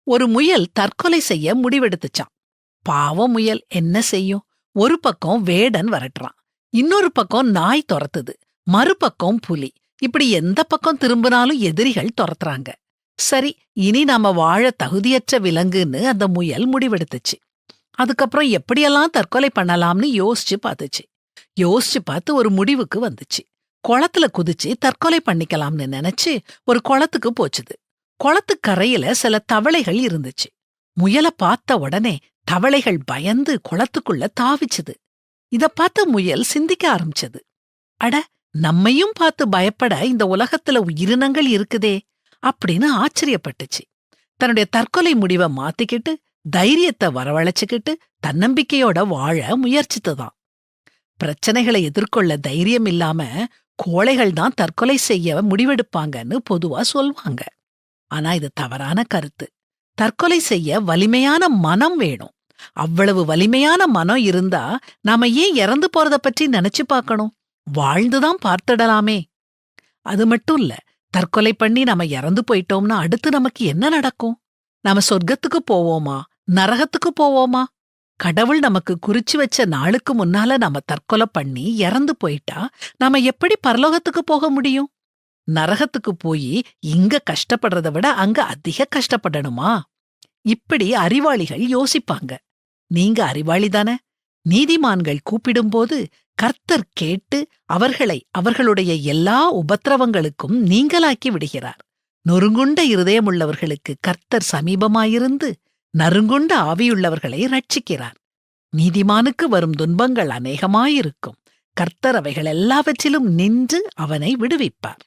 ஒரு முயல் தற்கொலை செய்ய முடிவெடுத்துச்சான். பாவம் முயல் என்ன செய்யும்? ஒரு பக்கம் வேடன் வரட்டுறான், இன்னொரு பக்கம் நாய் துரத்துது, மறுபக்கம் புலி. இப்படி எந்த பக்கம் திரும்பினாலும் எதிரிகள் துரத்துறாங்க. சரி, இனி நாம வாழ தகுதியற்ற விலங்குன்னு அந்த முயல் முடிவெடுத்துச்சு. அதுக்கப்புறம் எப்படியெல்லாம் தற்கொலை பண்ணலாம்னு யோசிச்சு பார்த்துச்சு. யோசிச்சு பார்த்து ஒரு முடிவுக்கு வந்துச்சு. குளத்துல குதிச்சு தற்கொலை பண்ணிக்கலாம்னு நினைச்சு ஒரு குளத்துக்கு போச்சுது. குளத்துக் கரையில சில தவளைகள் இருந்துச்சு. முயல பார்த்த உடனே தவளைகள் பயந்து குளத்துக்குள்ள தாவிச்சுது. இத பார்த்த முயல் சிந்திக்க ஆரம்பிச்சது. அட, நம்மையும் பார்த்து பயப்பட இந்த உலகத்துல உயிரினங்கள் இருக்குதே அப்படின்னு ஆச்சரியப்பட்டுச்சு. தன்னுடைய தற்கொலை முடிவை மாத்திக்கிட்டு தைரியத்தை வரவழைச்சுக்கிட்டு தன்னம்பிக்கையோட வாழ முயற்சித்துதான். பிரச்சனைகளை எதிர்கொள்ள தைரியம் இல்லாம கோழைகள் தான் தற்கொலை செய்ய முடிவெடுப்பாங்கன்னு பொதுவா சொல்வாங்க. ஆனா இது தவறான கருத்து. தற்கொலை செய்ய வலிமையான மனம் வேணும். அவ்வளவு வலிமையான மனம் இருந்தா நாம ஏன் இறந்து போறத பற்றி நினைச்சு பார்க்கணும்? வாழ்ந்துதான் பார்த்துடலாமே. அது மட்டும் இல்ல, தற்கொலை பண்ணி நாம இறந்து போயிட்டோம்னா அடுத்து நமக்கு என்ன நடக்கும்? நாம சொர்க்கத்துக்கு போவோமா, நரகத்துக்கு போவோமா? கடவுள் நமக்கு குறிச்சு வச்ச நாளுக்கு முன்னால நாம தற்கொலை பண்ணி இறந்து போயிட்டா நாம எப்படி பரலோகத்துக்கு போக முடியும்? நரகத்துக்கு போய் இங்க கஷ்டப்படுறத விட அங்க அதிக கஷ்டப்படணுமா? இப்படி அறிவாளிகள் யோசிப்பாங்க. நீங்க அறிவாளி தானே? நீதிமான்கள் கூப்பிடும்போது கர்த்தர் கேட்டு அவர்களை அவர்களுடைய எல்லா உபத்திரவங்களுக்கும் நீங்களாக்கி விடுகிறார். நொறுங்குண்ட இருதயமுள்ளவர்களுக்கு கர்த்தர் சமீபமாயிருந்து நறுங்குண்ட ஆவியுள்ளவர்களை ரட்சிக்கிறார். நீதிமானுக்கு வரும் துன்பங்கள் அநேகமாயிருக்கும். கர்த்தர் அவைகள் எல்லாவற்றிலும் நின்று அவனை விடுவிப்பார்.